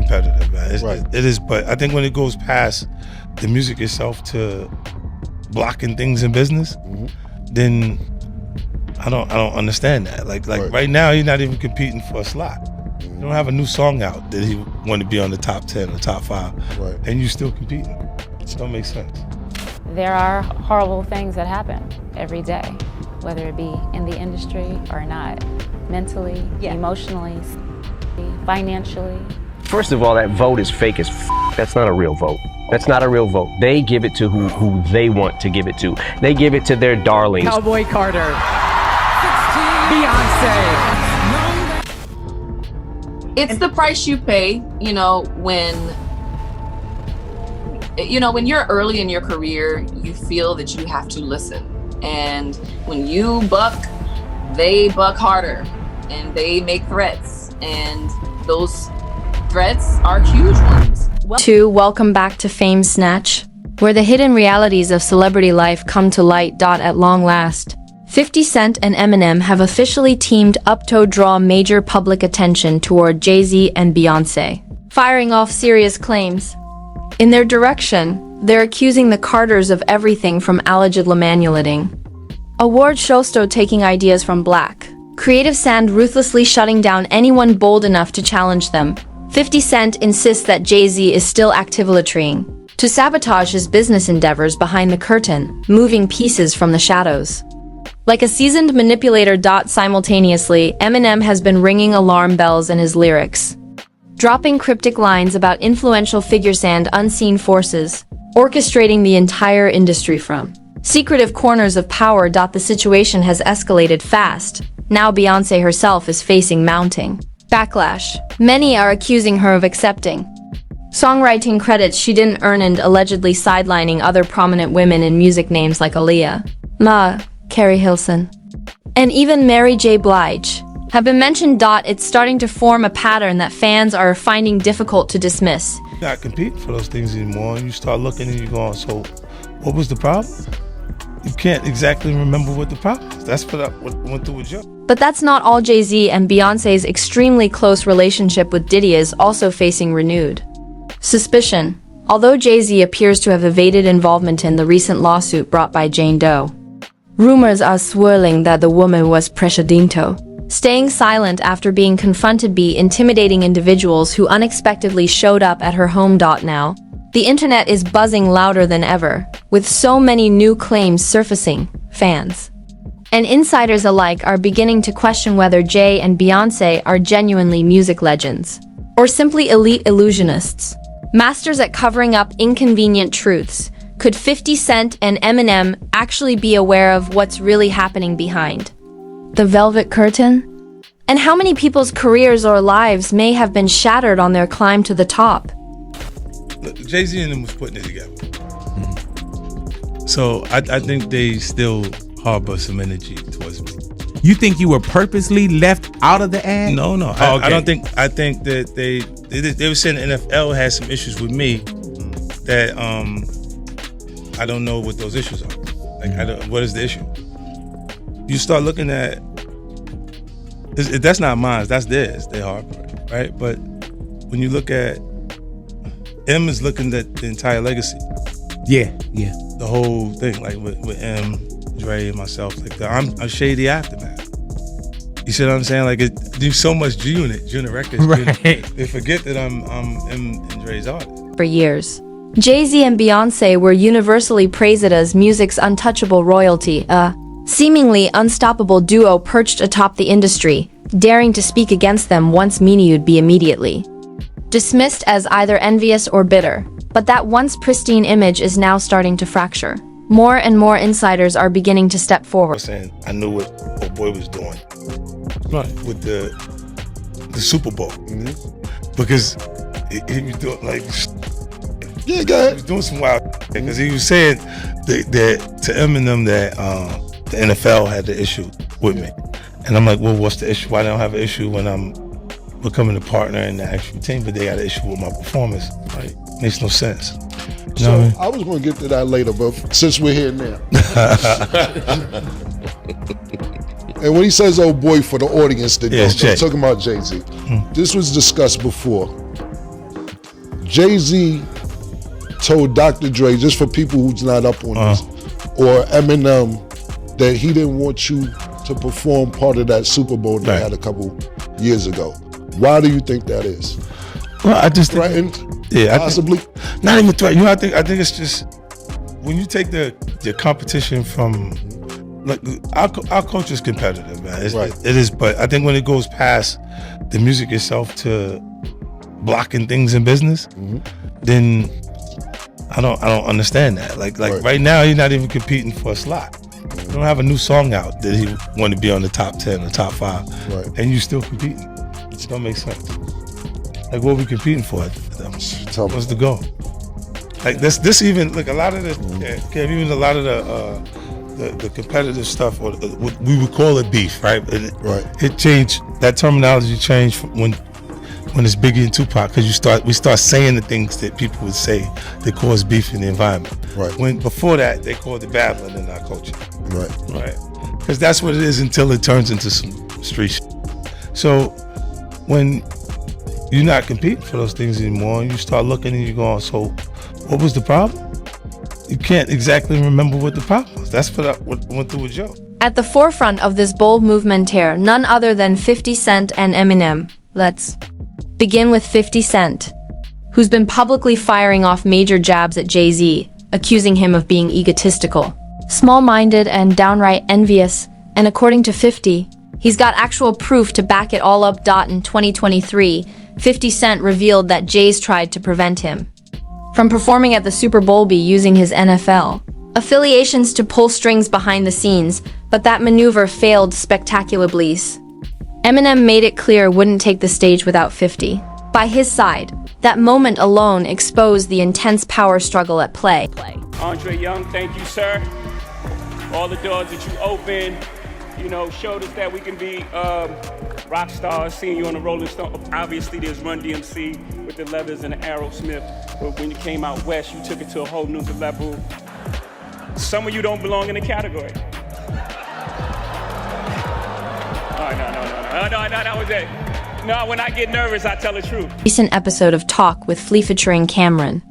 competitive, man. Right. It is, but I think when it goes past the music itself to blocking things in business, then I don't understand that. Like right now, he's not even competing for a slot. You don't have a new song out that he want to be on the top 10 or top 5, and you still competing. It don't make sense. There are horrible things that happen every day, whether it be in the industry or not, mentally, emotionally, financially. First of all, that vote is fake as f. That's not a real vote. That's not a real vote. They give it to who they want to give it to. They give it to their darlings. Cowboy Carter, Beyonce. It's the price you pay, when you're early in your career, you feel that you have to listen. And when you buck, they buck harder and they make threats. And those threats are huge ones. Welcome back to Fame Snatch, where the hidden realities of celebrity life come to light. At long last, 50 Cent and Eminem have officially teamed up to draw major public attention toward Jay-Z and Beyoncé, firing off serious claims. In their direction, they're accusing the Carters of everything from alleged manipulating award shows to taking ideas from Black creative sand, ruthlessly shutting down anyone bold enough to challenge them. 50 Cent insists that Jay-Z is still actively trying to sabotage his business endeavors behind the curtain, moving pieces from the shadows. Like a seasoned manipulator. Simultaneously, Eminem has been ringing alarm bells in his lyrics, dropping cryptic lines about influential figures and unseen forces, orchestrating the entire industry from secretive corners of power. The situation has escalated fast. Now Beyoncé herself is facing mounting backlash. Many are accusing her of accepting songwriting credits she didn't earn and allegedly sidelining other prominent women in music, names like Aaliyah, Carrie Hilson, and even Mary J. Blige have been mentioned. It's starting to form a pattern that fans are finding difficult to dismiss. You're not competing for those things anymore. You start looking and you're going, so what was the problem? You can't exactly remember what the problem is. That's what went through with you. But that's not all. Jay-Z and Beyoncé's extremely close relationship with Diddy is also facing renewed suspicion. Although Jay-Z appears to have evaded involvement in the recent lawsuit brought by Jane Doe, rumors are swirling that the woman was presciento, staying silent after being confronted by intimidating individuals who unexpectedly showed up at her home. Now, the internet is buzzing louder than ever, with so many new claims surfacing. Fans and insiders alike are beginning to question whether Jay and Beyoncé are genuinely music legends, or simply elite illusionists, masters at covering up inconvenient truths. Could 50 Cent and Eminem actually be aware of what's really happening behind the velvet curtain? And how many people's careers or lives may have been shattered on their climb to the top? Jay-Z and them was putting it together. So I think they still harbor some energy towards me. You think you were purposely left out of the ad? No. Okay. I don't think. I think that they were saying the NFL had some issues with me that I don't know what those issues are. Like, what is the issue? You start looking at that's not mine. That's theirs. They harbor it, right? But when you look at M, is looking at the entire legacy. Yeah. The whole thing, like with M, Dre, and myself, like I'm a shady aftermath. You see what I'm saying? Like, there's so much G-Unit Records. Right. They forget that I'm M and Dre's artist. For years, Jay-Z and Beyoncé were universally praised as music's untouchable royalty, a seemingly unstoppable duo perched atop the industry. Daring to speak against them once you'd be immediately dismissed as either envious or bitter. But that once pristine image is now starting to fracture. More and more insiders are beginning to step forward. Saying I knew what old boy was doing, right, with the Super Bowl, because he was doing like, he was doing some wild, because he was saying that to Eminem that the NFL had the issue with me, and I'm like, well, what's the issue? Why don't I have an issue when I'm becoming a partner in the actual team, but they got an issue with my performance? Right? Makes no sense. You know what I mean? I was going to get to that later, but since we're here now. And when he says "oh boy" for the audience that knows, I'm talking about Jay-Z. This was discussed before. Jay-Z told Dr. Dre, just for people who's not up on this, or Eminem, that he didn't want you to perform part of that Super Bowl they had a couple years ago. Why do you think that is? Well, I just threatened. Possibly. Not even threatened. You know, I think it's just when you take the competition from, like, our culture is competitive, man. It is, but I think when it goes past the music itself to blocking things in business, then I don't understand that. Like right now, he's not even competing for a slot. You don't have a new song out that he want to be on the top 10 or top 5, and you still competing. It don't make sense. Like, what are we competing for? What's the goal? Like this even, like, a lot of even a lot of the competitive stuff, or what we would call it beef, right? It changed. That terminology changed when it's Biggie and Tupac, because we start saying the things that people would say that cause beef in the environment. When before that, they called it battling in our culture. Because that's what it is until it turns into some street shit. So when you're not competing for those things anymore, and you start looking and you're going, so what was the problem? You can't exactly remember what the problem was. That's what went through with Joe. At the forefront of this bold movement here, none other than 50 Cent and Eminem. Let's begin with 50 Cent, who's been publicly firing off major jabs at Jay-Z, accusing him of being egotistical, small-minded, and downright envious. And according to 50, he's got actual proof to back it all up. In 2023, 50 Cent revealed that Jay's tried to prevent him from performing at the Super Bowl using his NFL affiliations to pull strings behind the scenes, but that maneuver failed spectacularly. Eminem made it clear wouldn't take the stage without 50 by his side. That moment alone exposed the intense power struggle at play. Andre Young, thank you, sir. All the doors that you opened, showed us that we can be rock stars. Seeing you on the Rolling Stone. Obviously, there's Run DMC with the Leathers and the Aerosmith. But when you came out west, you took it to a whole new level. Some of you don't belong in the category. Oh, no, that was it. No, when I get nervous, I tell the truth. Recent episode of Talk with Flea featuring Cameron.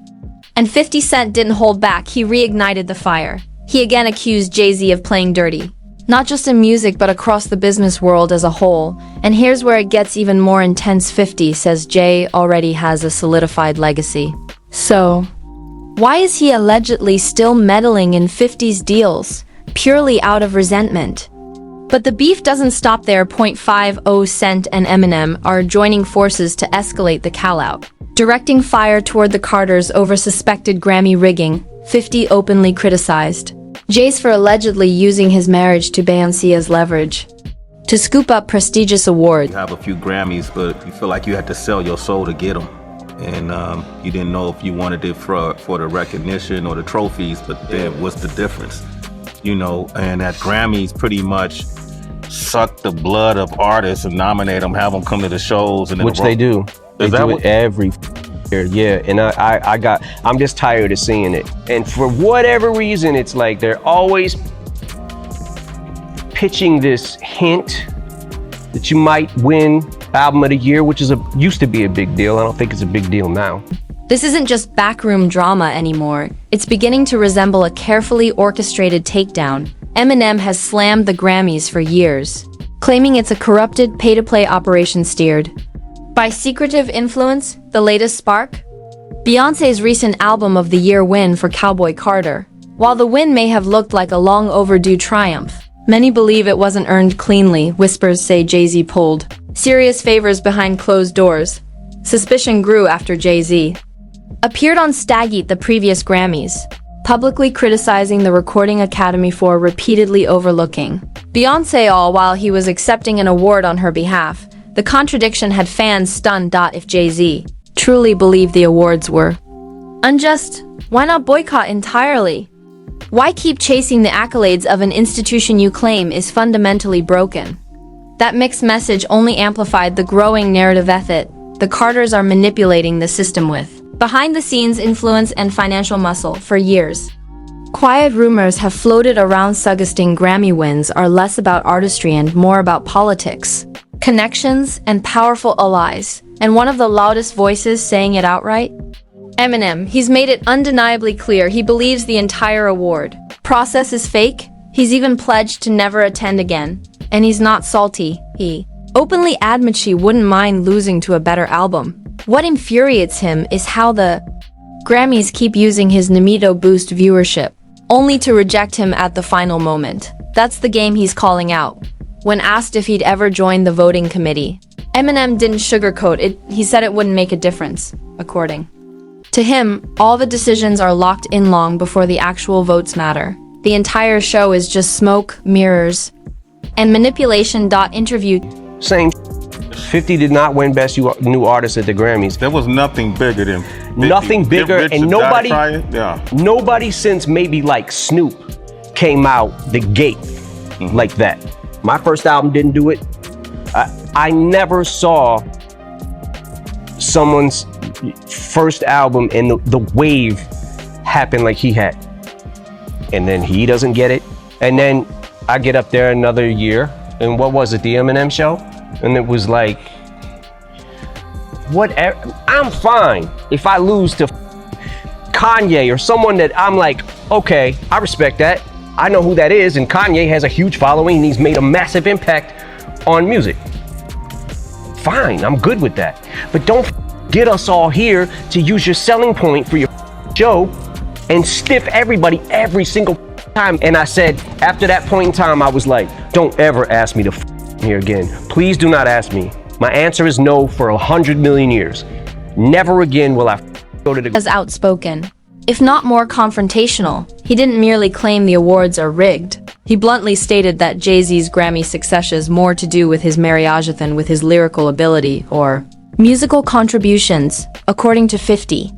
And 50 Cent didn't hold back. He reignited the fire. He again accused Jay-Z of playing dirty, not just in music, but across the business world as a whole. And here's where it gets even more intense. 50 says Jay already has a solidified legacy. So, why is he allegedly still meddling in 50's deals? Purely out of resentment. But the beef doesn't stop there. 50 Cent and Eminem are joining forces to escalate the call-out, directing fire toward the Carters over suspected Grammy rigging. 50 openly criticized Jay's for allegedly using his marriage to Beyoncé as leverage to scoop up prestigious awards. You have a few Grammys, but you feel like you had to sell your soul to get them. And you didn't know if you wanted it for the recognition or the trophies, but then what's the difference? And that Grammys pretty much suck the blood of artists and nominate them, have them come to the shows. And which they do. They do it every year, yeah. And I'm just tired of seeing it. And for whatever reason, it's like they're always pitching this hint that you might win Album of the Year, which used to be a big deal. I don't think it's a big deal now. This isn't just backroom drama anymore. It's beginning to resemble a carefully orchestrated takedown. Eminem has slammed the Grammys for years, claiming it's a corrupted pay-to-play operation steered by secretive influence. The latest spark? Beyoncé's recent Album of the Year win for Cowboy Carter. While the win may have looked like a long overdue triumph, many believe it wasn't earned cleanly. Whispers say Jay-Z pulled serious favors behind closed doors. Suspicion grew after Jay-Z appeared on Stag Eat the previous Grammys, publicly criticizing the Recording Academy for repeatedly overlooking Beyoncé, all while he was accepting an award on her behalf. The contradiction had fans stunned. If Jay-Z truly believed the awards were unjust, why not boycott entirely? Why keep chasing the accolades of an institution you claim is fundamentally broken? That mixed message only amplified the growing narrative that the Carters are manipulating the system with behind-the-scenes influence and financial muscle for years. Quiet rumors have floated around suggesting Grammy wins are less about artistry and more about politics, connections, and powerful allies. And one of the loudest voices saying it outright? Eminem, he's made it undeniably clear he believes the entire award process is fake. He's even pledged to never attend again. And he's not salty. He openly admits she wouldn't mind losing to a better album. What infuriates him is how the Grammys keep using his Nemito boost viewership, only to reject him at the final moment. That's the game he's calling out. When asked if he'd ever join the voting committee, Eminem didn't sugarcoat it. He said it wouldn't make a difference, according to him. All the decisions are locked in long before the actual votes matter. The entire show is just smoke, mirrors, and manipulation. Interview Same. 50 did not win Best New Artist at the Grammys. There was nothing bigger than 50. Nothing bigger, and nobody, yeah. nobody since maybe like Snoop came out the gate like that. My first album didn't do it. I never saw someone's first album and the wave happen like he had. And then he doesn't get it. And then I get up there another year, and what was it, the Eminem show? And it was like, whatever. I'm fine if I lose to Kanye or someone that I'm like, okay, I respect that. I know who that is, and Kanye has a huge following and he's made a massive impact on music. Fine, I'm good with that. But don't get us all here to use your selling point for your show and stiff everybody every single time. And I said, after that point in time, I was like, don't ever ask me to here again. Please do not ask me. My answer is no for 100 million years. Never again will I go to the... As outspoken, if not more confrontational. He didn't merely claim the awards are rigged. He bluntly stated that Jay-Z's Grammy success has more to do with his marriage than with his lyrical ability or musical contributions, according to 50.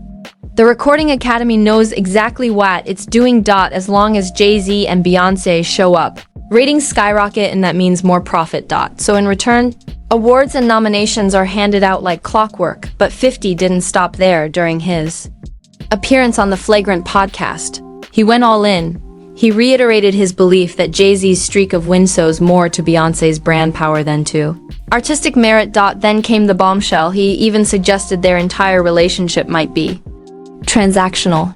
The Recording Academy knows exactly what it's doing. As long as Jay-Z and Beyoncé show up, ratings skyrocket, and that means more profit. So in return, awards and nominations are handed out like clockwork. But 50 didn't stop there. During his appearance on the Flagrant podcast, he went all in. He reiterated his belief that Jay-Z's streak of wins owes more to Beyoncé's brand power than to artistic merit. Then came the bombshell. He even suggested their entire relationship might be transactional,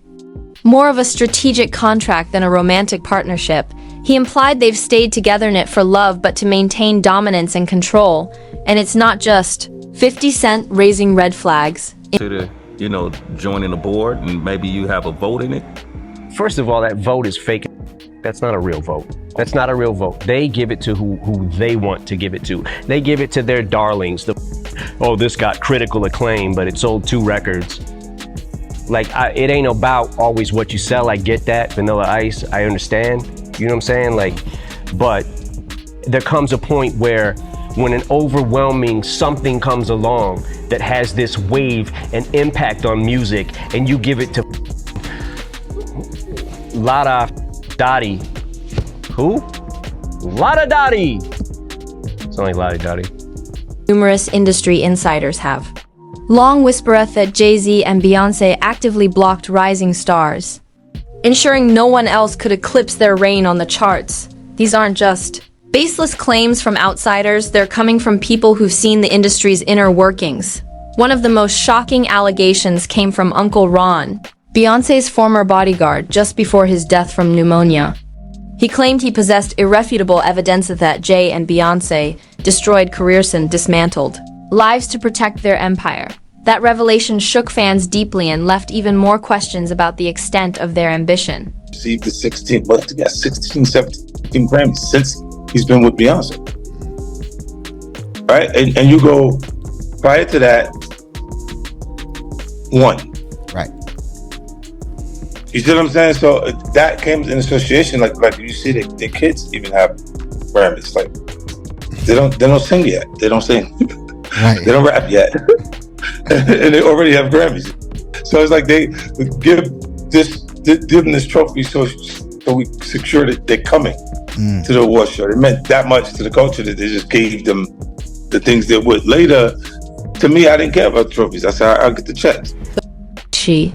more of a strategic contract than a romantic partnership. He implied they've stayed together not for love but to maintain dominance and control. And it's not just 50 Cent raising red flags. Joining the board and maybe you have a vote in it. First of all, that vote is fake. That's not a real vote. That's not a real vote. They give it to who they want to give it to. They give it to their darlings. This got critical acclaim, but it sold 2 records. It ain't about always what you sell. I get that, Vanilla Ice, I understand. You know what I'm saying? But there comes a point where when an overwhelming something comes along that has this wave and impact on music, and you give it to Lada Dottie. Who? Lada Dottie. It's only Lada Dottie. Numerous industry insiders have long whispered that Jay-Z and Beyoncé actively blocked rising stars, ensuring no one else could eclipse their reign on the charts. These aren't just baseless claims from outsiders, they're coming from people who've seen the industry's inner workings. One of the most shocking allegations came from Uncle Ron, Beyoncé's former bodyguard, just before his death from pneumonia. He claimed he possessed irrefutable evidence that Jay and Beyoncé destroyed careers and dismantled lives to protect their empire. That revelation shook fans deeply and left even more questions about the extent of their ambition. Received the 16 17 Grammys since he's been with Beyonce. Right? And you go prior to that, 1. Right. You see what I'm saying? So that came in association, like you see the kids even have Grammys. They don't sing yet. They don't sing. Right. They don't rap yet. And they already have Grammys. So it's like they give them this trophy so we secure that they're coming to the award show. It meant that much to the culture that they just gave them the things they would. Later, to me, I didn't care about trophies. I said, I'll get the checks. She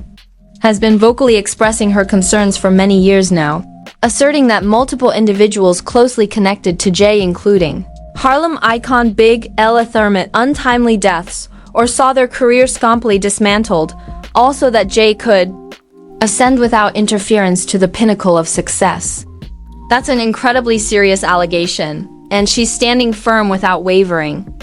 has been vocally expressing her concerns for many years now, asserting that multiple individuals closely connected to Jay, including Harlem icon Big L, Thurman, untimely deaths or saw their careers completely dismantled, Also that Jay could ascend without interference to the pinnacle of success. That's an incredibly serious allegation, and she's standing firm without wavering.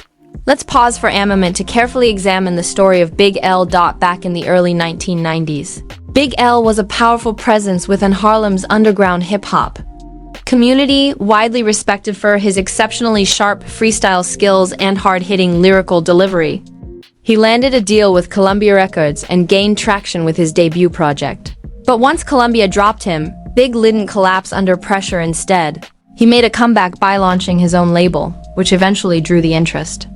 Let's pause for a moment to carefully examine the story of Big L. Back in the early 1990s. Big L was a powerful presence within Harlem's underground hip-hop community, widely respected for his exceptionally sharp freestyle skills and hard-hitting lyrical delivery. He landed a deal with Columbia Records and gained traction with his debut project. But once Columbia dropped him, Big didn't collapse under pressure. Instead, he made a comeback by launching his own label, which eventually drew the interest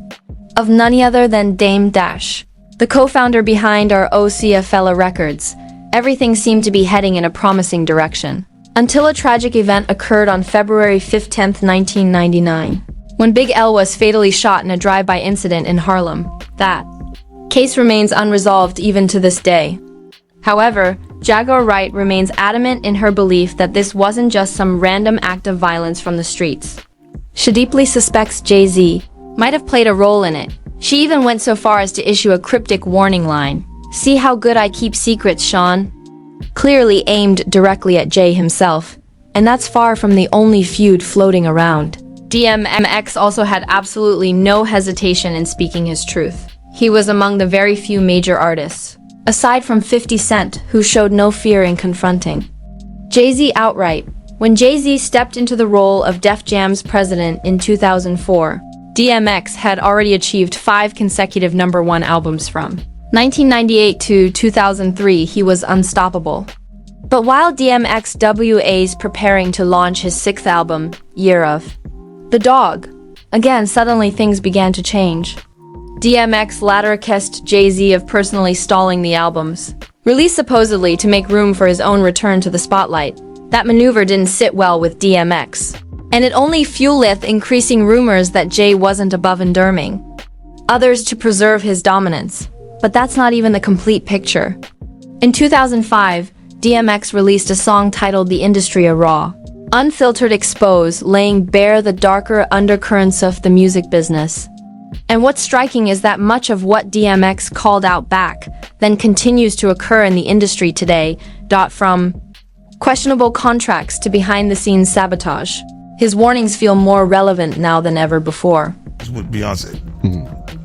of none other than Dame Dash, the co-founder behind our OCFella Records. Everything seemed to be heading in a promising direction, until a tragic event occurred on February 15, 1999, when Big L was fatally shot in a drive-by incident in Harlem. That case remains unresolved even to this day. However, Jaguar Wright remains adamant in her belief that this wasn't just some random act of violence from the streets. She deeply suspects Jay-Z might have played a role in it. She even went so far as to issue a cryptic warning line. "See how good I keep secrets, Sean?" Clearly aimed directly at Jay himself. And that's far from the only feud floating around. DMX also had absolutely no hesitation in speaking his truth. He was among the very few major artists, aside from 50 Cent, who showed no fear in confronting Jay-Z outright. When Jay-Z stepped into the role of Def Jam's president in 2004, DMX had already achieved 5 consecutive #1 albums from 1998 to 2003. He was unstoppable. But while DMX was preparing to launch his 6th album, Year of the Dog, again suddenly things began to change. DMX later accused Jay-Z of personally stalling the albums, released supposedly to make room for his own return to the spotlight. That maneuver didn't sit well with DMX, and it only fueled increasing rumors that Jay wasn't above endorsing others to preserve his dominance. But that's not even the complete picture. In 2005, DMX released a song titled The Industry a Raw, Unfiltered Expose, laying bare the darker undercurrents of the music business. And what's striking is that much of what DMX called out back then continues to occur in the industry today. From questionable contracts to behind-the-scenes sabotage, his warnings feel more relevant now than ever before. With Beyonce.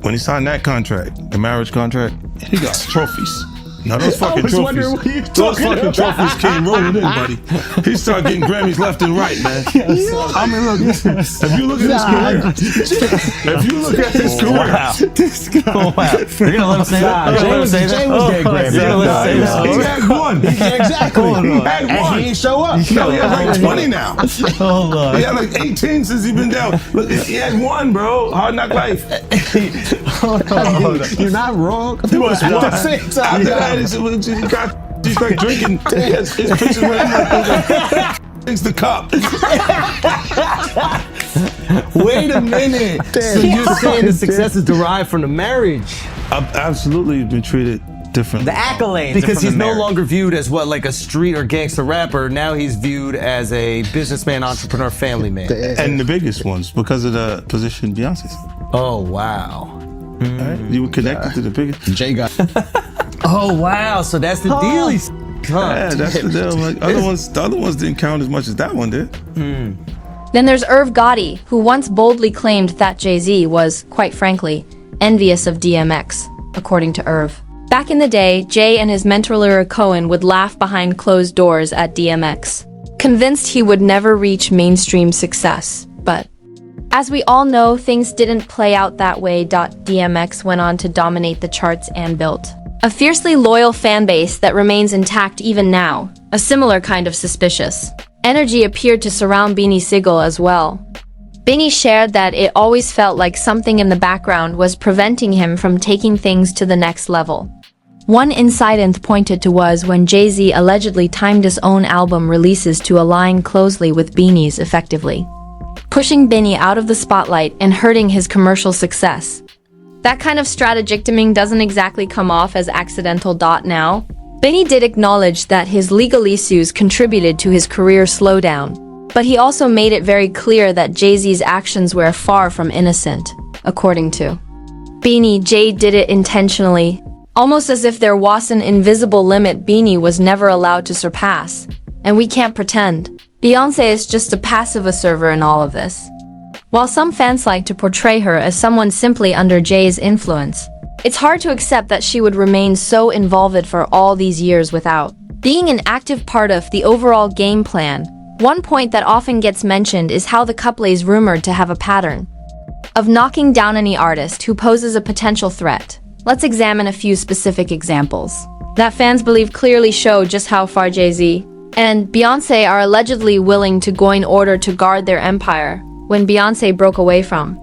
When he signed that contract, the marriage contract, he got trophies. Now those fucking trophies, those fucking trophies came rolling in, buddy. He started getting Grammys left and right, man. I mean, look, if you look at his career, This guy. Oh, wow. You're gonna let him say that? Jay was getting Grammys. He had one. Exactly. He had one. And he ain't show up. He has like 20 now. Hold on. He had like 18 since he been down. Look, he had one, bro. Hard Knock Life. Hold on. You're not wrong. At the same time. He's like drinking his pictures thinks the cup. Wait a minute. So you're saying the success is derived from the marriage? I've absolutely been treated differently. The accolades. Because he's no longer viewed as what, like a street or gangster rapper. Now he's viewed as a businessman, entrepreneur, family man. And the biggest ones because of the position Beyonce's. Oh, wow. Right? You were connected to the biggest. Jay got. Oh, wow. So that's the deal. Yeah, that's the deal. Like, the other ones didn't count as much as that one did. Then there's Irv Gotti, who once boldly claimed that Jay-Z was, quite frankly, envious of DMX, according to Irv. Back in the day, Jay and his mentor Lyra Cohen would laugh behind closed doors at DMX, convinced he would never reach mainstream success. But as we all know, things didn't play out that way. DMX went on to dominate the charts and built a fiercely loyal fan base that remains intact even now. A similar kind of suspicious energy appeared to surround Beanie Sigel as well. Beanie shared that it always felt like something in the background was preventing him from taking things to the next level. One incident pointed to was when Jay-Z allegedly timed his own album releases to align closely with Beanie's, effectively pushing Beanie out of the spotlight and hurting his commercial success. That kind of strategic timing doesn't exactly come off as accidental. Now, Beanie did acknowledge that his legal issues contributed to his career slowdown, but he also made it very clear that Jay-Z's actions were far from innocent. According to Beanie, Jay did it intentionally. Almost as if there was an invisible limit Beanie was never allowed to surpass. And we can't pretend. Beyoncé is just a passive observer in all of this. While some fans like to portray her as someone simply under Jay's influence, it's hard to accept that she would remain so involved for all these years without being an active part of the overall game plan. One point that often gets mentioned is how the couple is rumored to have a pattern of knocking down any artist who poses a potential threat. Let's examine a few specific examples that fans believe clearly show just how far Jay-Z and Beyoncé are allegedly willing to go in order to guard their empire. When Beyoncé broke away from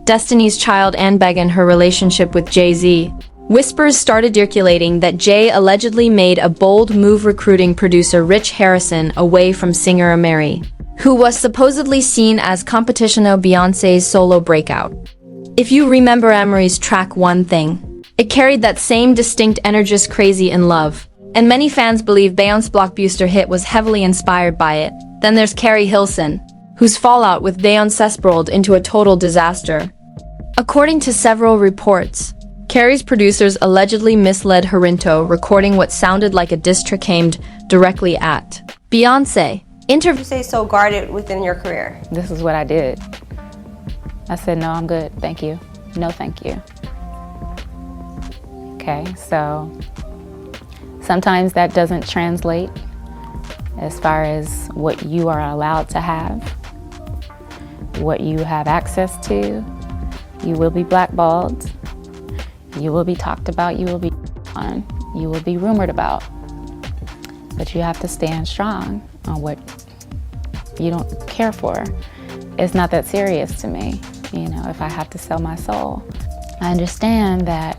Destiny's Child and began her relationship with Jay-Z, whispers started circulating that Jay allegedly made a bold move recruiting producer Rich Harrison away from singer Mary, who was supposedly seen as competition of Beyoncé's solo breakout. If you remember Emery's track One Thing, it carried that same distinct energies Crazy in Love, and many fans believe Beyoncé's blockbuster hit was heavily inspired by it. Then there's Carrie Hilson, whose fallout with Beyoncé spiraled into a total disaster. According to several reports, Carrie's producers allegedly misled her into recording what sounded like a diss track aimed directly at Beyoncé. You say so guarded within your career. This is what I did. I said, no, I'm good, thank you. No, thank you. Okay, so sometimes that doesn't translate as far as what you are allowed to have, what you have access to. You will be blackballed. You will be talked about, you will be on, you will be rumored about. But you have to stand strong on what you don't care for. It's not that serious to me, if I have to sell my soul. I understand that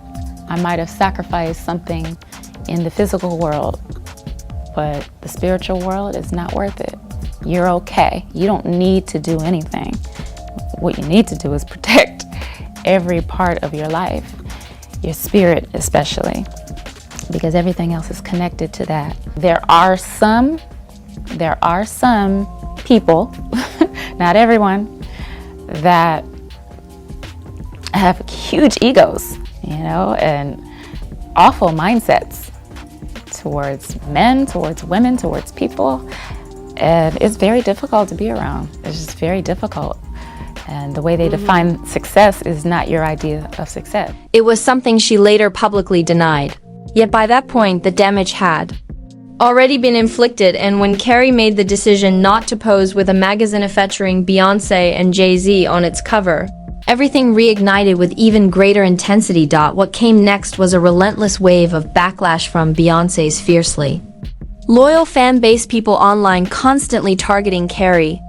I might have sacrificed something in the physical world, but the spiritual world is not worth it. You're okay. You don't need to do anything. What you need to do is protect every part of your life. Your spirit especially, because everything else is connected to that. There are some people, not everyone, that have huge egos, and awful mindsets towards men, towards women, towards people. And it's very difficult to be around. It's just very difficult. And the way they define success is not your idea of success. It was something she later publicly denied. Yet by that point, the damage had already been inflicted, and when Carrie made the decision not to pose with a magazine featuring Beyoncé and Jay-Z on its cover, everything reignited with even greater intensity. What came next was a relentless wave of backlash from Beyoncé's fiercely loyal fan base, people online constantly targeting Carrie,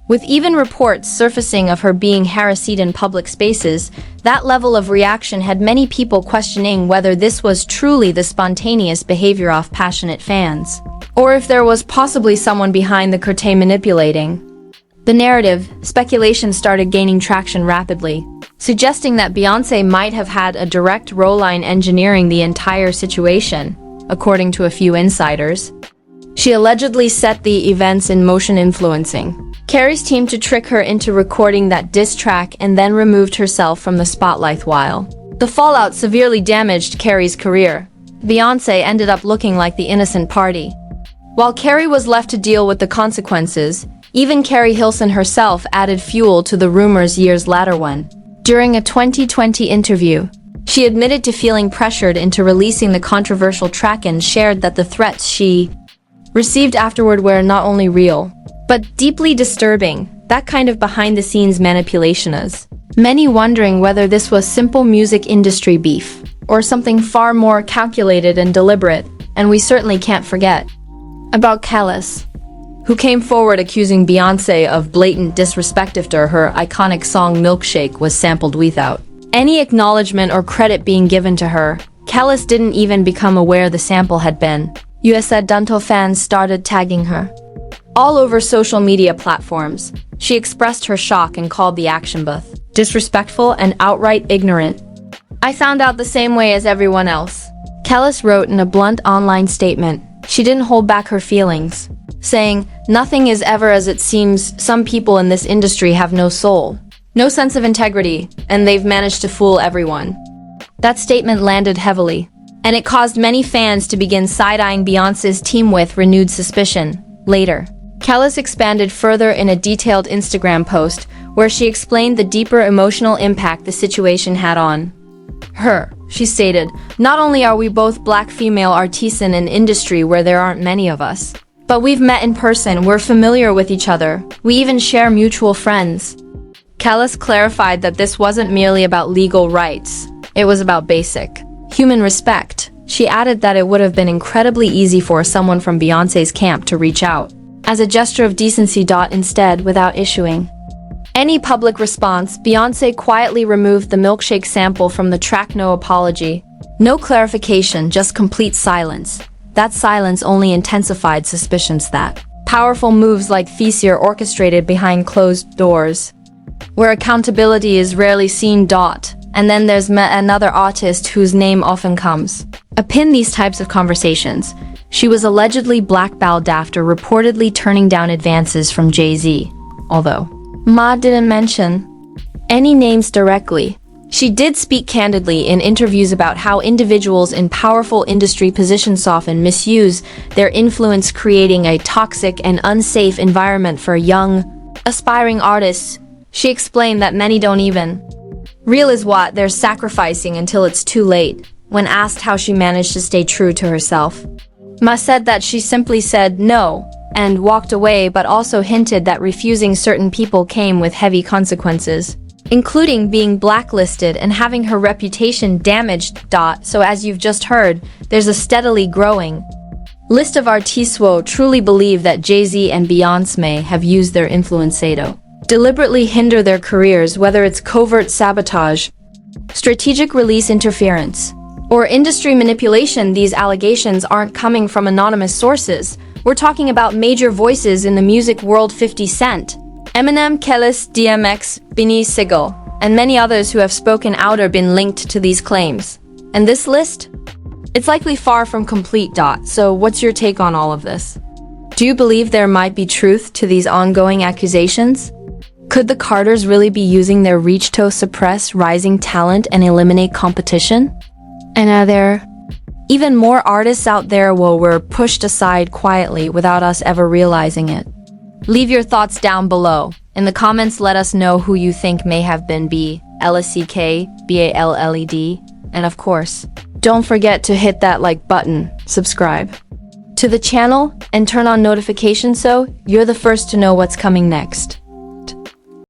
with even reports surfacing of her being harassed in public spaces. That level of reaction had many people questioning whether this was truly the spontaneous behavior of passionate fans, or if there was possibly someone behind the curtain manipulating the narrative. Speculation started gaining traction rapidly, suggesting that Beyoncé might have had a direct role in engineering the entire situation. According to a few insiders, she allegedly set the events in motion, influencing Carrie's team to trick her into recording that diss track and then removed herself from the spotlight. While the fallout severely damaged Carrie's career, Beyoncé ended up looking like the innocent party, while Carrie was left to deal with the consequences. Even Carrie Hilson herself added fuel to the rumors years later when, during a 2020 interview, she admitted to feeling pressured into releasing the controversial track and shared that the threats she received afterward were not only real, but deeply disturbing. That kind of behind-the-scenes manipulation is many wondering whether this was simple music industry beef, or something far more calculated and deliberate. And we certainly can't forget about Kelis, who came forward accusing Beyoncé of blatant disrespect after her iconic song Milkshake was sampled without any acknowledgement or credit being given to her. Kelis didn't even become aware the sample had been used. Until fans started tagging her all over social media platforms. She expressed her shock and called the action both disrespectful and outright ignorant. "I found out the same way as everyone else," Kelis wrote in a blunt online statement. She didn't hold back her feelings, saying, "Nothing is ever as it seems. Some people in this industry have no soul, no sense of integrity, and they've managed to fool everyone." That statement landed heavily, and it caused many fans to begin side-eyeing Beyoncé's team with renewed suspicion. Later, Kelis expanded further in a detailed Instagram post where she explained the deeper emotional impact the situation had on her. She stated, "Not only are we both black female artists in an industry where there aren't many of us, but we've met in person, we're familiar with each other, we even share mutual friends." Kelis clarified that this wasn't merely about legal rights, it was about basic human respect. She added that it would have been incredibly easy for someone from Beyoncé's camp to reach out as a gesture of decency. Instead, without issuing any public response, Beyoncé quietly removed the milkshake sample from the track. No apology, no clarification, just complete silence. That silence only intensified suspicions that powerful moves like these are orchestrated behind closed doors, where accountability is rarely seen. And then there's another artist whose name often comes up in these types of conversations. She was allegedly blackballed after reportedly turning down advances from Jay-Z, although Ma didn't mention any names directly. She did speak candidly in interviews about how individuals in powerful industry positions often misuse their influence, creating a toxic and unsafe environment for young, aspiring artists. She explained that many don't even realize what they're sacrificing until it's too late. When asked how she managed to stay true to herself, Ma said that she simply said no and walked away, but also hinted that refusing certain people came with heavy consequences, including being blacklisted and having her reputation damaged. So as you've just heard, there's a steadily growing list of artists who truly believe that Jay-Z and Beyoncé have used their influence to deliberately hinder their careers, whether it's covert sabotage, strategic release interference, or industry manipulation. These allegations aren't coming from anonymous sources. We're talking about major voices in the music world: 50 Cent, Eminem, Kelis, DMX, Beanie Sigel, and many others who have spoken out or been linked to these claims. And this list? It's likely far from complete. So what's your take on all of this? Do you believe there might be truth to these ongoing accusations? Could the Carters really be using their reach to suppress rising talent and eliminate competition? And are there even more artists out there who were pushed aside quietly without us ever realizing it? Leave your thoughts down below. In the comments, let us know who you think may have been BLSCK, and of course, don't forget to hit that like button, subscribe to the channel, and turn on notifications so you're the first to know what's coming next.